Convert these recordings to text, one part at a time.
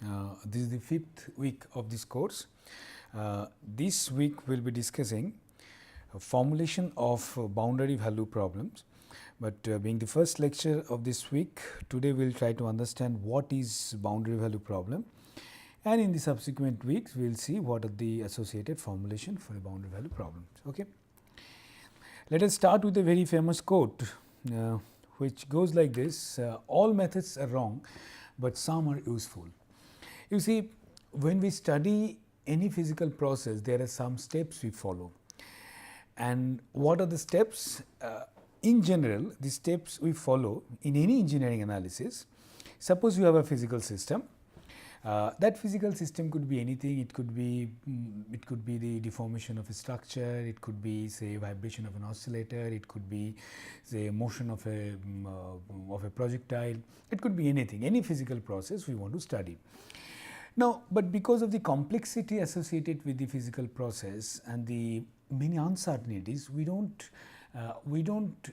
everyone. This is the 5th week of this course. This week we will be discussing formulation of boundary value problems. But being the first lecture of this week, today we will try to understand what is boundary value problem, and in the subsequent weeks we will see what are the associated formulation for the boundary value problems. Okay. Let us start with a very famous quote which goes like this: all methods are wrong, but some are useful. You see, when we study any physical process, there are some steps we follow. And what are the steps? In general, the steps we follow in any engineering analysis, suppose you have a physical system. That physical system could be anything. It could be the deformation of a structure. It could be, say, vibration of an oscillator. It could be, say, motion of a projectile. It could be anything. Any physical process we want to study. Now, but because of the complexity associated with the physical process and the many uncertainties, we don't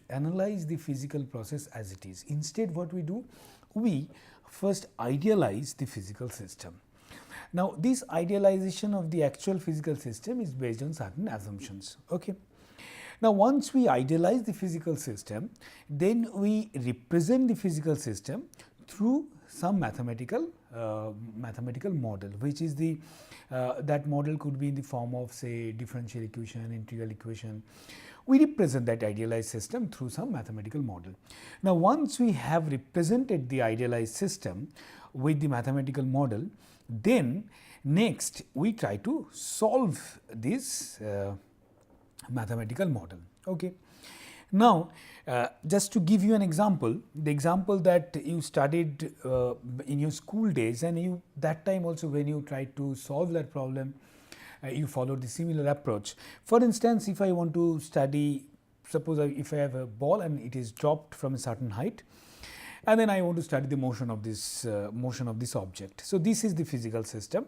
analyze the physical process as it is. Instead, what we do, we first idealize the physical system. Now, this idealization of the actual physical system is based on certain assumptions. Okay. Now, once we idealize the physical system, then we represent the physical system through some mathematical model, which is the that model could be in the form of, say, differential equation, integral equation. We represent that idealized system through some mathematical model. Now, once we have represented the idealized system with the mathematical model, then next we try to solve this mathematical model. Okay. Now, just to give you an example, the example that you studied in your school days, and that time also when you tried to solve that problem, you followed the similar approach. For instance, if I want to study, suppose if I have a ball and it is dropped from a certain height, and then I want to study the motion of this object. So, this is the physical system,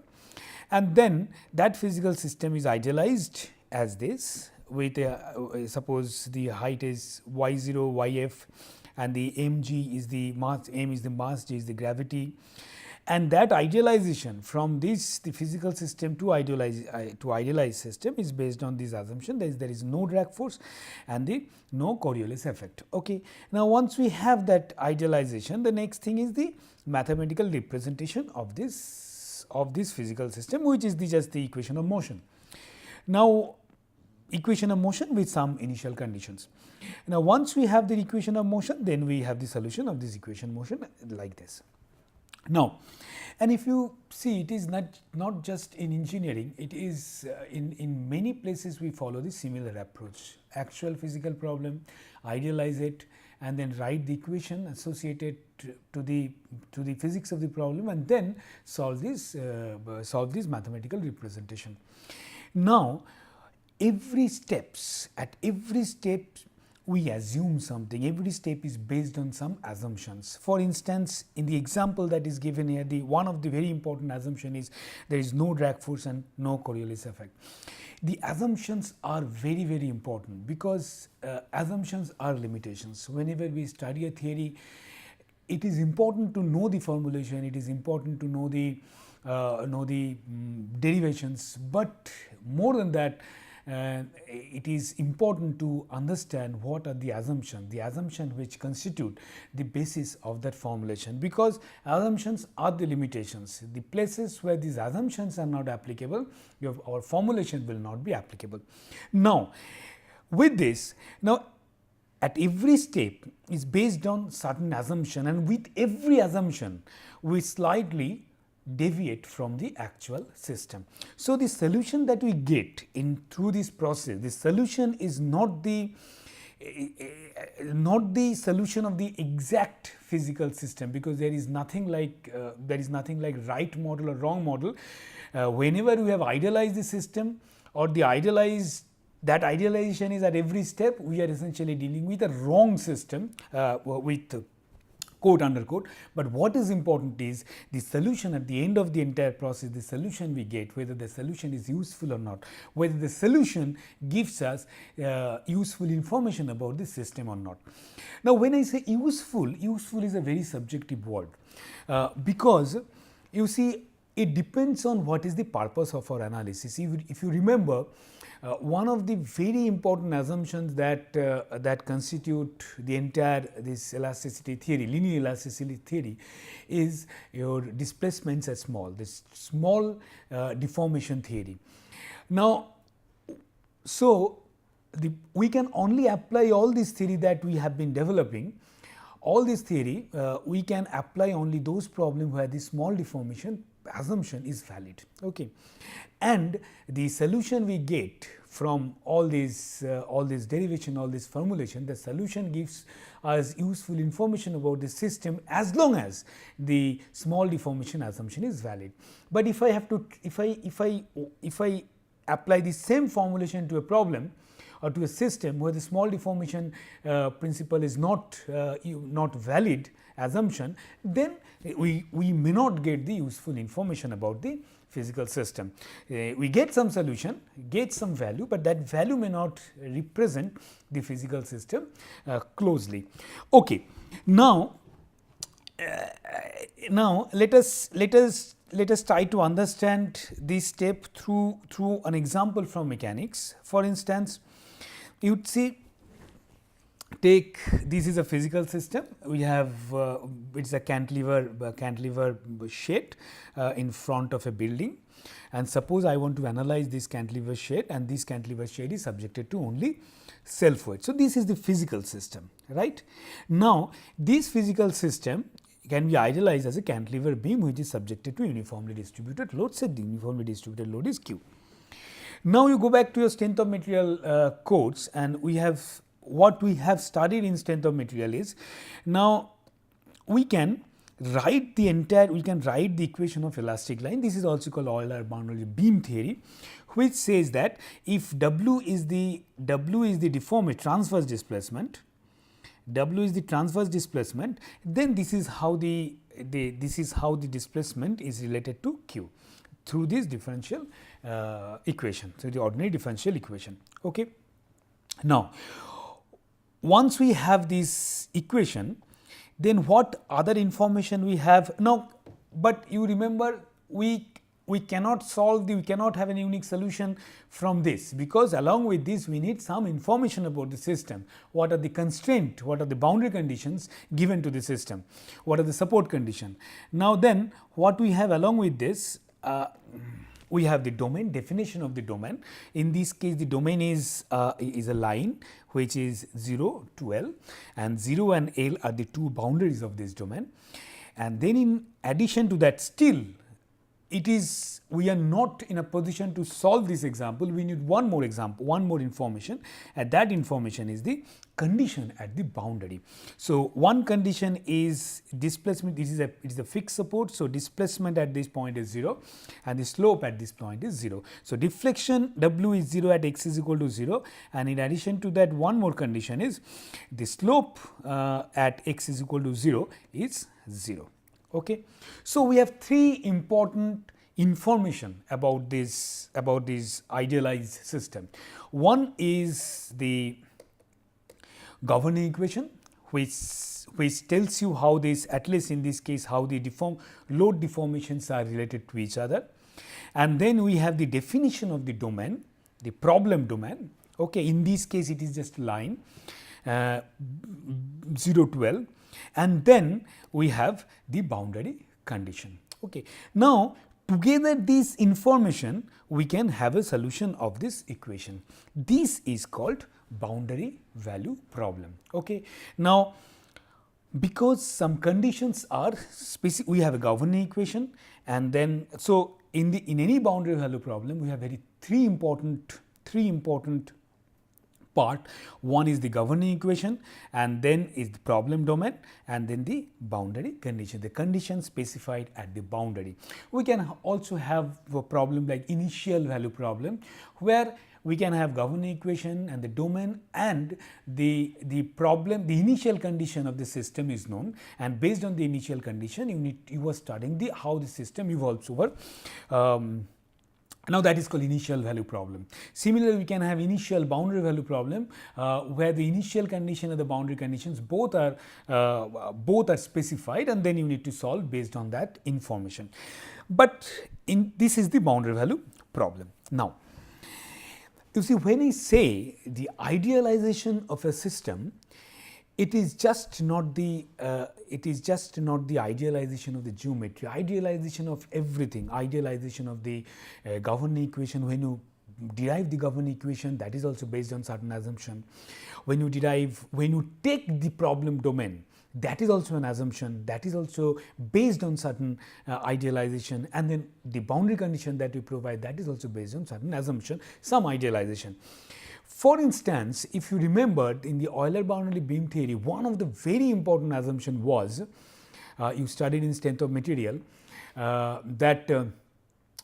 and then that physical system is idealized as this, with suppose the height is y0, yf, and the mg is the mass, m is the mass, g is the gravity. And that idealization from this, the physical system to idealized system, is based on this assumption that there is no drag force and no Coriolis effect. Okay. Now, once we have that idealization, the next thing is the mathematical representation of this physical system, which is just the equation of motion. Now, equation of motion with some initial conditions. Now, once we have the equation of motion, then we have the solution of this equation of motion like this. Now, and if you see, it is not just in engineering, it is in many places we follow the similar approach. Actual physical problem, idealize it, and then write the equation associated to the physics of the problem, and then solve this mathematical representation. Now, at every step we assume something. Every step is based on some assumptions. For instance, in the example that is given here, one of the very important assumption is there is no drag force and no Coriolis effect. The assumptions are very, very important, because assumptions are limitations. Whenever we study a theory, it is important to know the formulation, it is important to know the derivations, but more than that, it is important to understand what are the assumptions which constitute the basis of that formulation, because assumptions are the limitations. The places where these assumptions are not applicable, our formulation will not be applicable. Now, with this, at every step is based on certain assumption, and with every assumption we slightly deviate from the actual system. So, the solution that we get through this process, the solution is not the solution of the exact physical system, because there is nothing like right model or wrong model. Whenever we have idealized the system, or that idealization is at every step, we are essentially dealing with a wrong system, with quote unquote. But what is important is the solution at the end of the entire process, the solution we get, whether the solution is useful or not, whether the solution gives us useful information about the system or not. Now, when I say useful is a very subjective word, because you see, it depends on what is the purpose of our analysis. If you remember, one of the very important assumptions that constitute the entire this elasticity theory, linear elasticity theory, is your displacements are small, this small deformation theory. Now, so we can only apply all this theory that we have been developing. All this theory we can apply only those problems where the small deformation assumption is valid. Okay. And the solution we get from all this derivation, all this formulation, the solution gives us useful information about the system as long as the small deformation assumption is valid. But if I have to, if I apply the same formulation to a problem or to a system where the small deformation principle is not valid assumption, then we may not get the useful information about the physical system. We get some solution, get some value, but that value may not represent the physical system closely. Okay. Now let us try to understand this step through an example from mechanics. For instance, you would see, take this is a physical system. We have it's a cantilever shed in front of a building, and suppose I want to analyze this cantilever shed, and this cantilever shed is subjected to only self weight. So, this is the physical system, right. Now, this physical system can be idealized as a cantilever beam which is subjected to uniformly distributed load. Say the uniformly distributed load is Q. Now, you go back to your strength of material course, and we have what we have studied in strength of material is, now we can write the equation of elastic line. This is also called Euler boundary beam theory, which says that if W is the transverse displacement, then this is how the displacement is related to Q through this differential equation. So, the ordinary differential equation. Okay. Now, once we have this equation, then what other information we have now, but you remember we cannot we cannot have a unique solution from this, because along with this we need some information about the system. What are the constraints, what are the boundary conditions given to the system, what are the support condition. Now, then what we have along with this, we have the domain, definition of the domain. In this case, the domain is a line which is 0 to L, and 0 and L are the two boundaries of this domain. And then in addition to that, still we are not in a position to solve this example. We need one more example, one more information, and that information is the condition at the boundary. So, one condition is displacement. It is a fixed support. So, displacement at this point is 0 and the slope at this point is 0. So, deflection W is 0 at x is equal to 0, and in addition to that, one more condition is the slope at x is equal to 0 is 0. Okay. So, we have three important information about this idealized system. One is the governing equation, which tells you how this, at least in this case, how the load deformations are related to each other. And then we have the definition of the domain, the problem domain. Okay. In this case, it is just line 0 to L, and then we have the boundary condition. Okay. Now, together this information, we can have a solution of this equation. This is called boundary value problem. Okay. Now, because some conditions are specific, we have a governing equation, and then so in any boundary value problem, we have three important part. One is the governing equation, and then is the problem domain, and then the boundary condition, the condition specified at the boundary. We can also have a problem like initial value problem, where we can have governing equation and the domain, and the initial condition of the system is known, and based on the initial condition you are studying how the system evolves over Now that is called initial value problem. Similarly, we can have initial boundary value problem where the initial condition and the boundary conditions both are specified, and then you need to solve based on that information. But this is the boundary value problem. Now, you see, when I say the idealization of a system, it is just not the idealization of the geometry, idealization of everything, idealization of the governing equation. When you derive the governing equation, that is also based on certain assumption. When you take the problem domain, that is also an assumption, that is also based on certain idealization, and then the boundary condition that we provide, that is also based on certain assumption, some idealization. For instance, if you remembered in the Euler-Bernoulli beam theory, one of the very important assumption was, you studied in strength of material, that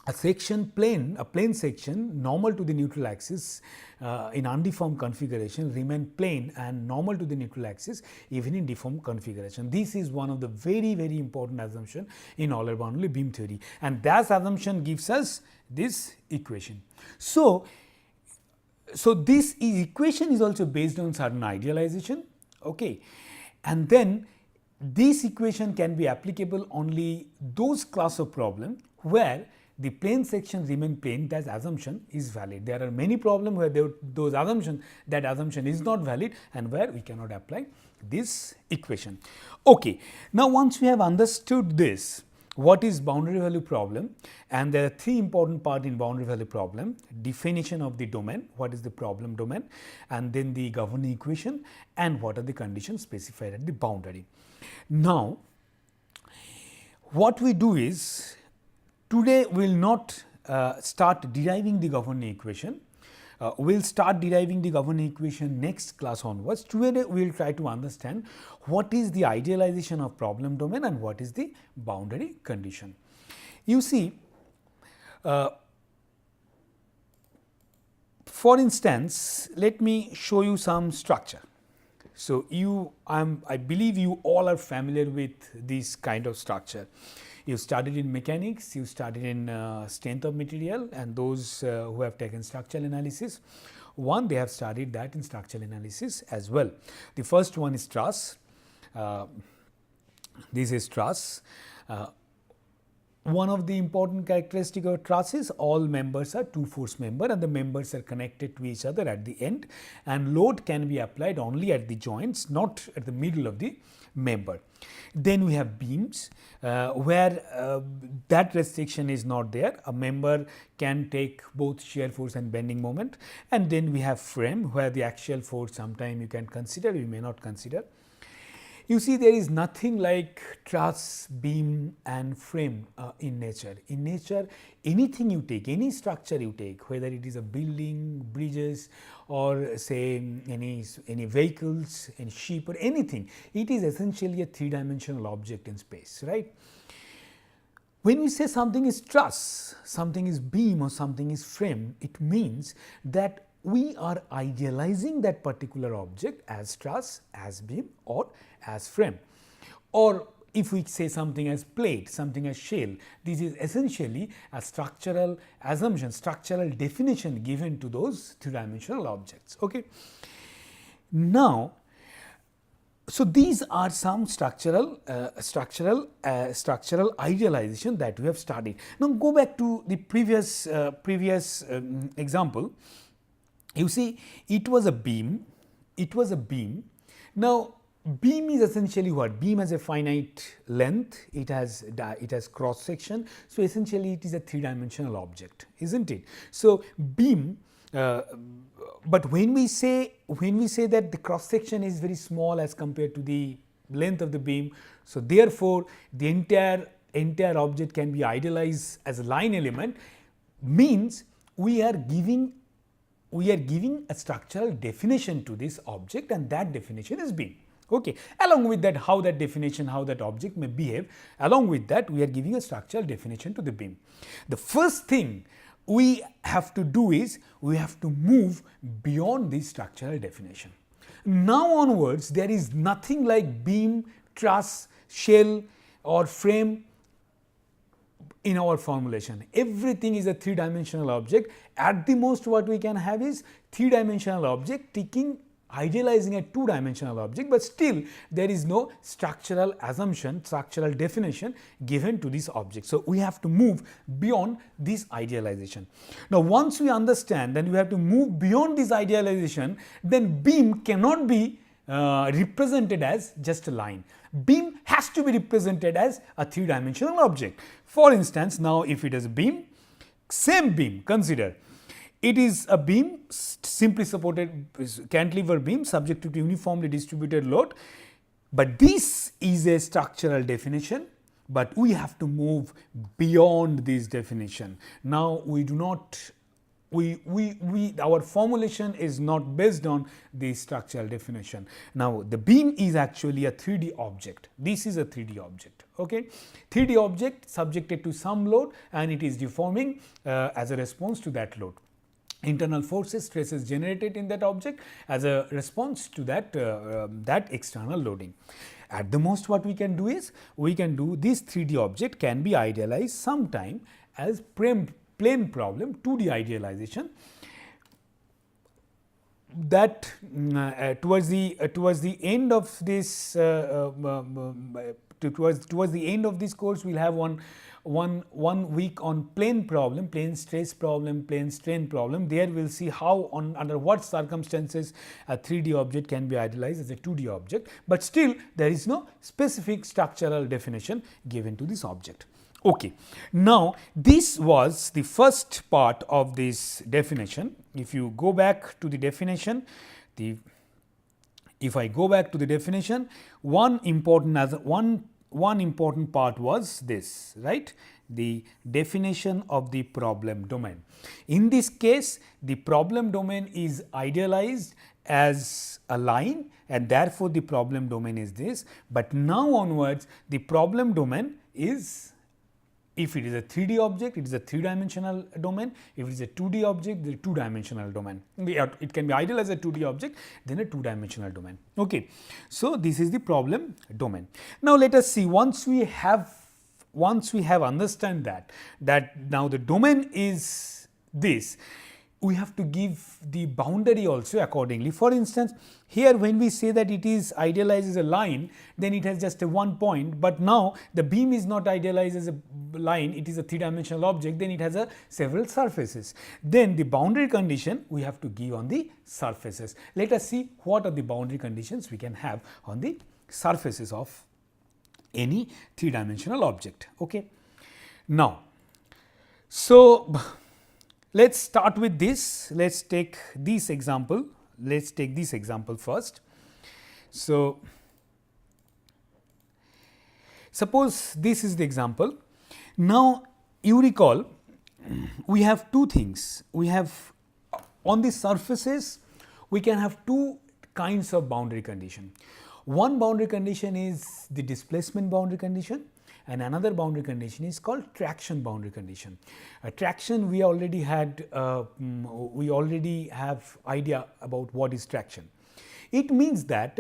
a plane section normal to the neutral axis in undeformed configuration remain plane and normal to the neutral axis even in deformed configuration. This is one of the very, very important assumption in Euler-Bernoulli beam theory, and that assumption gives us this equation. So this equation is also based on certain idealization, okay, and then this equation can be applicable only those class of problem where the plane section remain plane, that assumption is valid. There are many problems where that assumption is not valid and where we cannot apply this equation. Okay, now once we have understood this, what is boundary value problem, and there are three important parts in boundary value problem: definition of the domain, what is the problem domain, and then the governing equation, and what are the conditions specified at the boundary. Now, what we do is, today we will not start deriving the governing equation. We will start deriving the governing equation next class onwards. Today we will try to understand what is the idealization of problem domain and what is the boundary condition. You see, for instance, let me show you some structure. So, I believe you all are familiar with this kind of structure. You studied in mechanics, you studied in strength of material, and those who have taken structural analysis, they have studied that in structural analysis as well. The first one is truss. This is truss. One of the important characteristic of truss is all members are two force member and the members are connected to each other at the end, and load can be applied only at the joints, not at the middle of the member. Then we have beams where that restriction is not there. A member can take both shear force and bending moment. And then we have frame where the axial force sometime you can consider, you may not consider. You see, there is nothing like truss, beam and frame in nature. In nature, anything you take, any structure you take, whether it is a building, bridges, or say any vehicles, any ship or anything, it is essentially a three-dimensional object in space, right? When we say something is truss, something is beam or something is frame, it means that we are idealizing that particular object as truss, as beam or as frame. Or if we say something as plate, something as shell, this is essentially a structural assumption, structural definition given to those three-dimensional objects. Okay. Now, so these are some structural idealization that we have studied. Now, go back to the previous example. You see, it was a beam. Now, beam is essentially what? Beam has a finite length, it has cross section. So, essentially it is a three-dimensional object, isn't it? So, beam, but when we say that the cross section is very small as compared to the length of the beam, so therefore, the entire object can be idealized as a line element, means we are giving a structural definition to this object, and that definition is beam. Okay. Along with that, how that definition, how that object may behave, along with that we are giving a structural definition to the beam. The first thing we have to do is we have to move beyond this structural definition. Now onwards, there is nothing like beam, truss, shell or frame in our formulation. Everything is a three-dimensional object. At the most what we can have is three-dimensional object idealizing a two-dimensional object, but still there is no structural assumption, structural definition given to this object. So, we have to move beyond this idealization. Now, once we understand that we have to move beyond this idealization, then beam cannot be represented as just a line. Beam has to be represented as a three-dimensional object. For instance, now if it is a beam, same beam, consider it is a beam, simply supported cantilever beam subject to uniformly distributed load, but this is a structural definition, but we have to move beyond this definition. Now, we do not our formulation is not based on the structural definition. Now, the beam is actually a 3D object. This is a 3D object. Okay, 3D object subjected to some load and it is deforming as a response to that load. Internal forces, stresses generated in that object as a response to that external loading. At the most what we can do is, we can do this 3D object can be idealized sometime as plane problem, 2D idealization, that towards the end of this towards the end of this course we will have one week on plane problem, plane stress problem, plane strain problem. There we will see how under what circumstances a 3D object can be idealized as a 2D object, but still there is no specific structural definition given to this object. Okay. Now, this was the first part of this definition. If you go back to the definition, if I go back to the definition, one important part was this, right? The definition of the problem domain. In this case, the problem domain is idealized as a line and therefore, the problem domain is this, but now onwards the problem domain is, if it is a 3D object, it is a three-dimensional domain. If it is a 2D object, the two-dimensional domain. It can be idealized as a 2D object, then a two-dimensional domain. Okay. So, this is the problem domain. Now, let us see, once we have understand that now the domain is this, we have to give the boundary also accordingly. For instance, here when we say that it is idealized as a line, then it has just a one point, but now the beam is not idealized as a line, it is a three-dimensional object, then it has several surfaces. Then the boundary condition we have to give on the surfaces. Let us see what are the boundary conditions we can have on the surfaces of any three-dimensional object. Okay. Now, so let us start with this. Let us take this example. Let us take this example first. So, suppose this is the example. Now, you recall we have two things. We have on the surfaces we can have two kinds of boundary condition. One boundary condition is the displacement boundary condition and another boundary condition is called traction boundary condition. Traction we already had, we already have idea about what is traction. It means that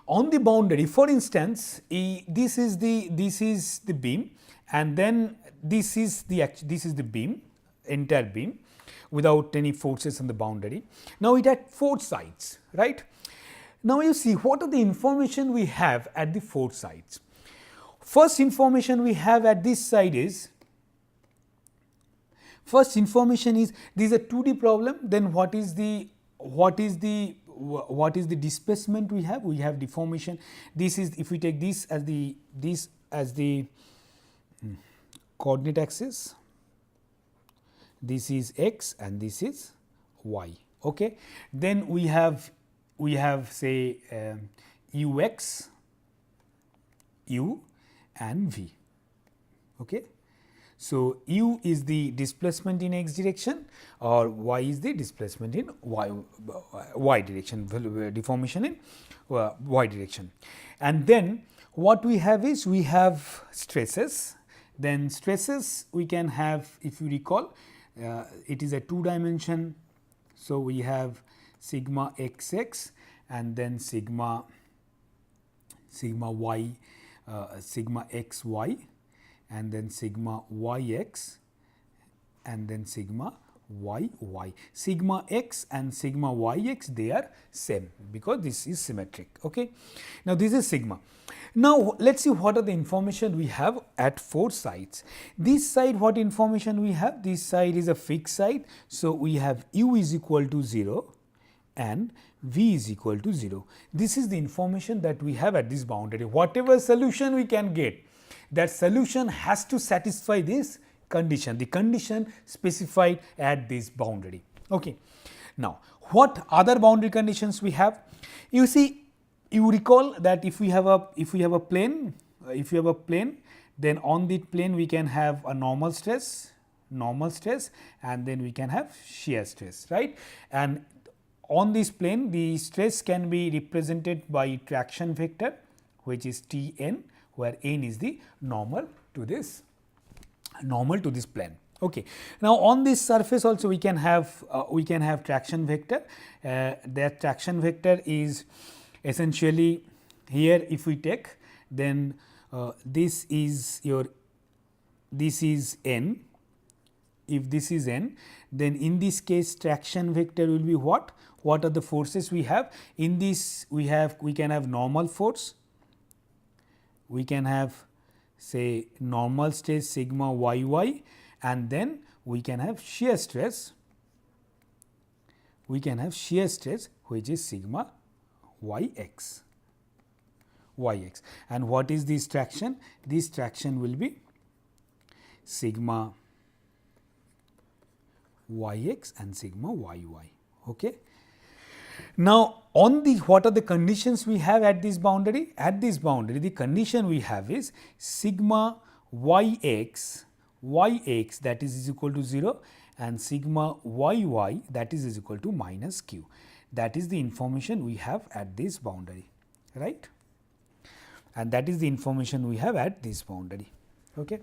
on the boundary, for instance, this is the beam and then this is the beam, entire beam without any forces on the boundary. Now, it had four sides, right? Now, you see what are the information we have at the four sides. First information we have at this side is, this is a 2D problem, then what is the displacement we have? We have deformation. This is, if we take this as the coordinate axis, this is x and this is y. Okay. Then we have say ux, u and v. Okay. So, u is the displacement in x direction or y is the displacement in y direction, deformation in y direction. And then what we have is, we have stresses. Then stresses we can have, if you recall, it is a two dimension. So, we have sigma xx and then sigma y, sigma xy, and then sigma yx, and then sigma yy. Sigma x and sigma yx, they are same because this is symmetric. Okay. Now, this is sigma. Now, let us see what are the information we have at 4 sides. This side, what information we have? This side is a fixed side. So, we have u is equal to 0 and v is equal to 0. This is the information that we have at this boundary. Whatever solution we can get, that solution has to satisfy this condition, the condition specified at this boundary. Okay. Now, what other boundary conditions we have? You see, you recall that if we have a plane, then on the plane we can have a normal stress, and then we can have shear stress, right? And on this plane, the stress can be represented by traction vector, which is Tn, where n is the normal to this plane. Okay. Now, on this surface also we can have traction vector. That traction vector is essentially here, if we take, then this is n. If this is n, then in this case traction vector will be what? What are the forces we have? In this we can have normal force, we can have say normal stress sigma yy, and then we can have shear stress, which is sigma yx. And what is this traction? This traction will be sigma yx and sigma yy. Okay. Now, on the what are the conditions we have at this boundary? At this boundary, the condition we have is sigma yx that is equal to 0 and sigma yy that is equal to minus q. That is the information we have at this boundary, right? And that is the information we have at this boundary. Okay.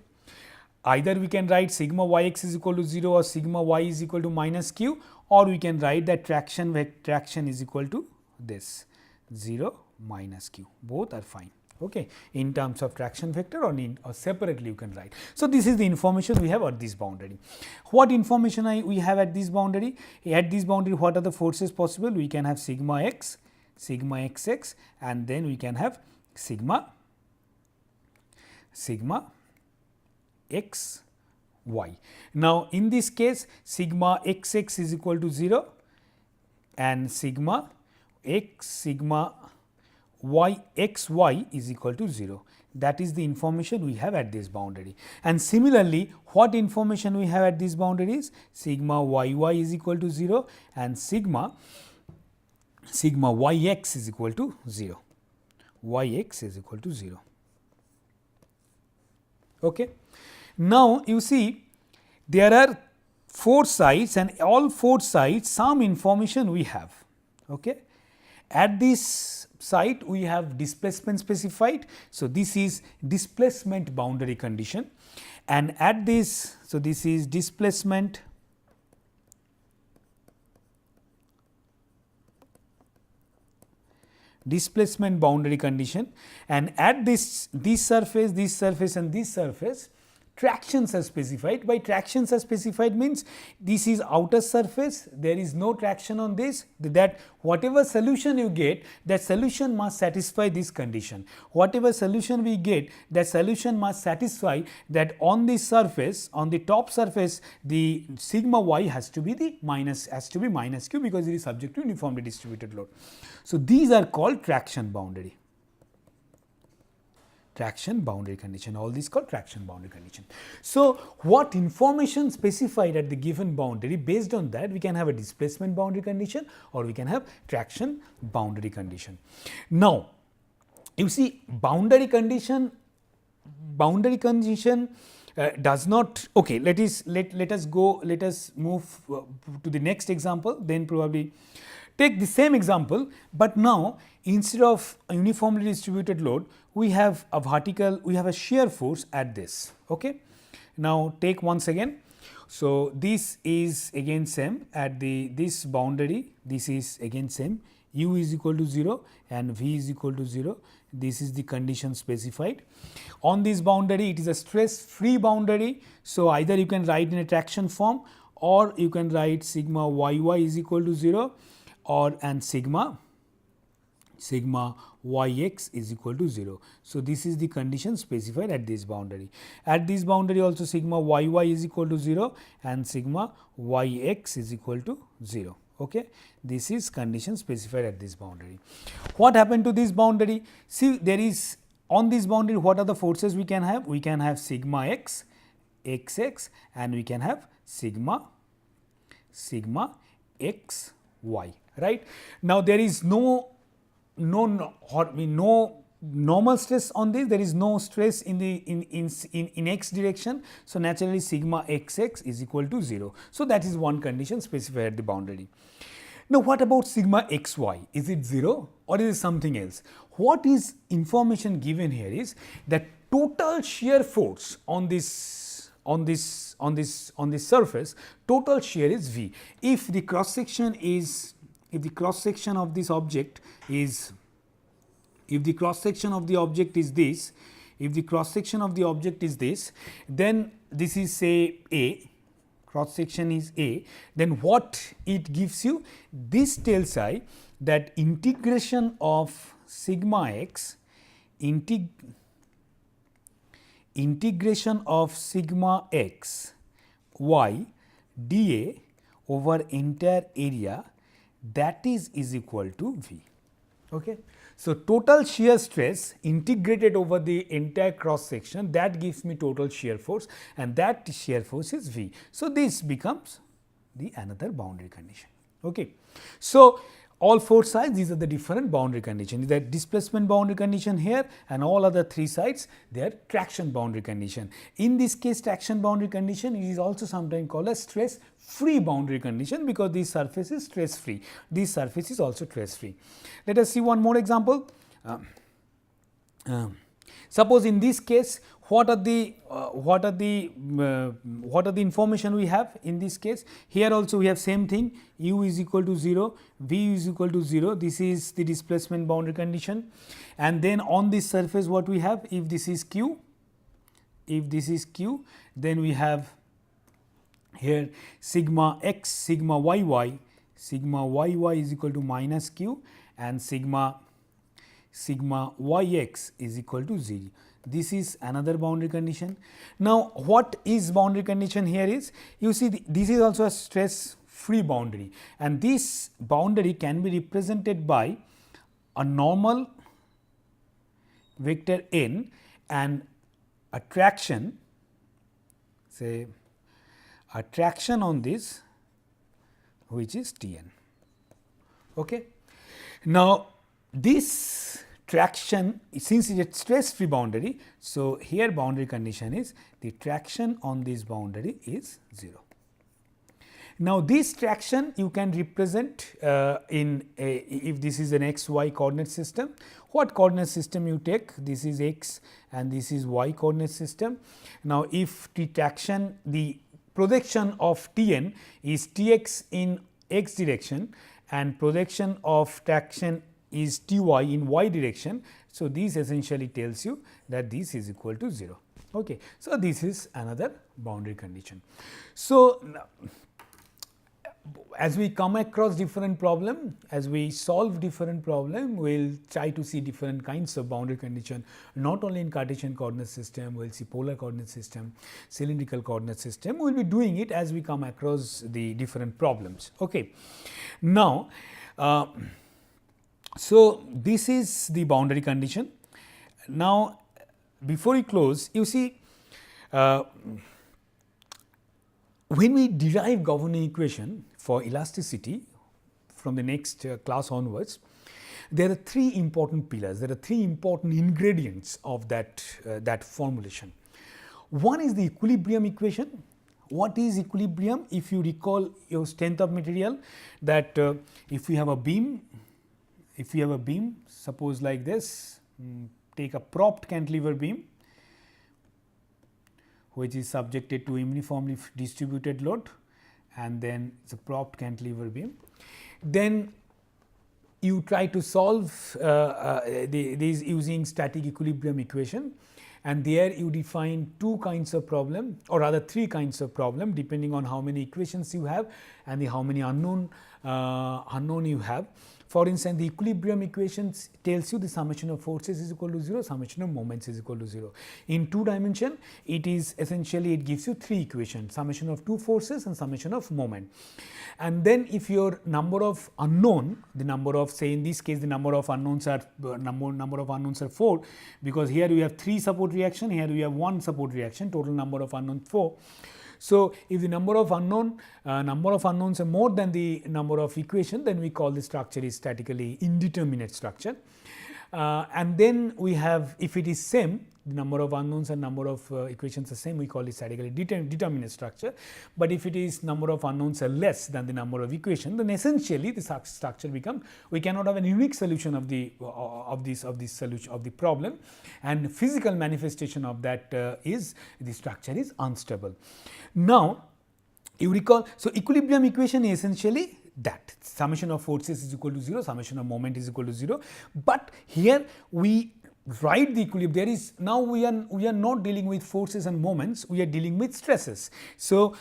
Either we can write sigma yx is equal to 0 or sigma y is equal to minus q, or we can write that traction is equal to this 0 minus q. Both are fine. Okay. In terms of traction vector or separately you can write. So, this is the information we have at this boundary. What information we have at this boundary? At this boundary, what are the forces possible? We can have sigma x, sigma xx, and then we can have sigma x y. Now, in this case sigma xx is equal to 0 and sigma y xy is equal to 0. That is the information we have at this boundary. And similarly, what information we have at this boundary is sigma yy is equal to 0 and sigma yx is equal to 0. Yx is equal to 0. Okay. Now, you see there are 4 sides and all 4 sides some information we have. Okay. At this site we have displacement specified. So, this is displacement boundary condition, and at this, so this is displacement boundary condition, and at this surface and this surface tractions are specified. By tractions are specified means this is outer surface, there is no traction on this, that whatever solution you get, that solution must satisfy this condition. Whatever solution we get, that solution must satisfy that on this surface, on the top surface, the sigma y has to be minus q, because it is subject to uniformly distributed load. So, these are called traction boundary condition, all these called traction boundary condition. So, what information specified at the given boundary, based on that we can have a displacement boundary condition or we can have traction boundary condition. Now, you see boundary condition does not, okay, let us move to the next example, then probably take the same example, but now instead of a uniformly distributed load, we have a shear force at this. Okay. Now, take once again. So, this is again same at this boundary, this is again same u is equal to 0 and v is equal to 0. This is the condition specified. On this boundary, it is a stress free boundary. So, either you can write in a traction form, or you can write sigma y is equal to 0, or and sigma yx is equal to 0. So, this is the condition specified at this boundary. At this boundary also sigma y is equal to 0 and sigma yx is equal to 0. Okay. This is condition specified at this boundary. What happened to this boundary? See, there is on this boundary, what are the forces we can have? We can have sigma x, xx, and we can have sigma x y, right. Now, there is no normal stress on this, there is no stress in the in x direction. So, naturally sigma xx is equal to 0. So, that is one condition specified at the boundary. Now, what about sigma xy? Is it 0 or is it something else? What is information given here is that total shear force on this surface, total shear is V. If the cross section is, if the cross section of this object is, if the cross section of the object is this, if the cross section of the object is this, then this is say A, cross section is A, then what it gives you? This tells I that integration of sigma x, integration of sigma x y dA over entire area, that is equal to V. Okay. So, total shear stress integrated over the entire cross section, that gives me total shear force, and that shear force is V. So, this becomes the another boundary condition. Okay. So, all four sides, these are the different boundary conditions. The displacement boundary condition here, and all other three sides, they are traction boundary condition. In this case, traction boundary condition, it is also sometimes called a stress free boundary condition, because this surface is stress free. This surface is also stress free. Let us see one more example. Suppose in this case, what are the information we have in this case? Here also we have same thing, u is equal to 0, v is equal to 0. This is the displacement boundary condition. And then on this surface, what we have? If this is q, then we have here sigma x, sigma yy is equal to minus q, and sigma yx is equal to 0. This is another boundary condition. Now, what is boundary condition here is, you see this is also a stress free boundary, and this boundary can be represented by a normal vector n and a traction, say a traction on this, which is Tn. Okay. Now, this traction, since it is a stress free boundary, so here boundary condition is the traction on this boundary is 0. Now, this traction you can represent if this is an x y coordinate system. What coordinate system you take? This is x and this is y coordinate system. Now, if the traction, the projection of Tn is Tx in x direction and projection of traction is Ty in y direction. So, this essentially tells you that this is equal to 0. Okay. So, this is another boundary condition. So, as we come across different problem, as we solve different problem, we will try to see different kinds of boundary condition, not only in Cartesian coordinate system, we will see polar coordinate system, cylindrical coordinate system, we will be doing it as we come across the different problems. Okay. Now, so this is the boundary condition. Now, before we close, you see, when we derive governing equation for elasticity from the next class onwards, there are three important pillars, there are three important ingredients of that formulation. One is the equilibrium equation. What is equilibrium? If you recall your strength of material, that if we have a beam, suppose like this, take a propped cantilever beam which is subjected to uniformly distributed load, and then it is a propped cantilever beam. Then you try to solve these using static equilibrium equation, and there you define two kinds of problem, or rather three kinds of problem, depending on how many equations you have and how many unknown you have. For instance, the equilibrium equations tells you the summation of forces is equal to 0, summation of moments is equal to 0. In 2 dimension, it is essentially, it gives you 3 equations, summation of 2 forces and summation of moment. And then if your number of unknown, the number of, say in this case the number of unknowns are 4, because here we have 3 support reaction, here we have 1 support reaction, total number of unknown 4. So, if the number of unknowns are more than the number of equation, then we call the structure is statically indeterminate structure. And then we have, if it is same, the number of unknowns and number of equations are same, we call it statically determinate structure. But if it is number of unknowns are less than the number of equation, then essentially the structure becomes, we cannot have a unique solution of the solution of the problem, and physical manifestation of that is the structure is unstable. Now, you recall, so equilibrium equation is essentially that summation of forces is equal to 0, summation of moment is equal to 0, but here we write the equilibrium. There is now we are not dealing with forces and moments, we are dealing with stresses. So,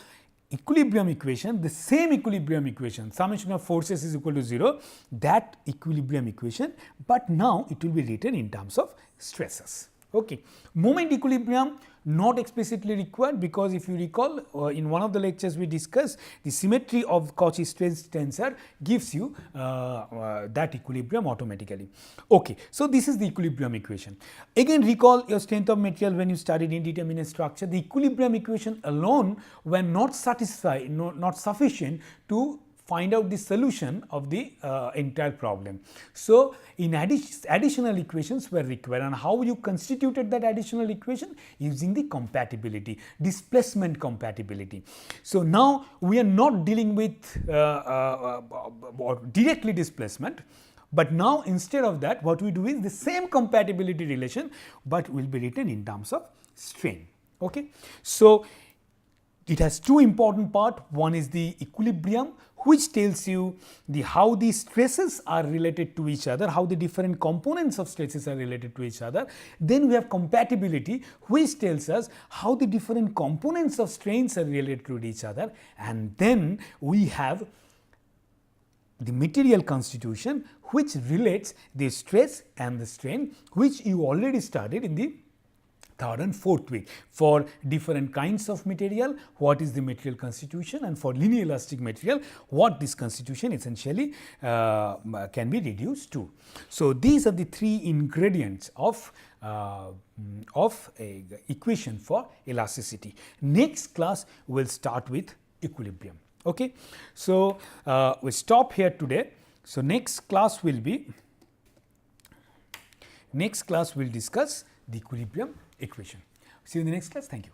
equilibrium equation, the same equilibrium equation, summation of forces is equal to 0, that equilibrium equation, but now it will be written in terms of stresses. Okay. Moment equilibrium not explicitly required, because if you recall in one of the lectures we discussed, the symmetry of Cauchy stress tensor gives you that equilibrium automatically. Okay. So, this is the equilibrium equation. Again, recall your strength of material when you studied indeterminate structure, the equilibrium equation alone were not satisfied, not sufficient to find out the solution of the entire problem. So, in additional equations were required, and how you constituted that additional equation? Using the compatibility, displacement compatibility. So, now we are not dealing with directly displacement, but now instead of that what we do is the same compatibility relation, but will be written in terms of strain. Okay. So, it has two important parts. One is the equilibrium, which tells you how the stresses are related to each other, how the different components of stresses are related to each other. Then we have compatibility, which tells us how the different components of strains are related to each other. And then we have the material constitution, which relates the stress and the strain, which you already studied in the 3rd and 4th week. For different kinds of material, what is the material constitution, and for linear elastic material, what this constitution essentially can be reduced to. So, these are the 3 ingredients of a equation for elasticity. Next class we will start with equilibrium. Okay. So, we stop here today. So, next class will discuss the equilibrium equation. See you in the next class. Thank you.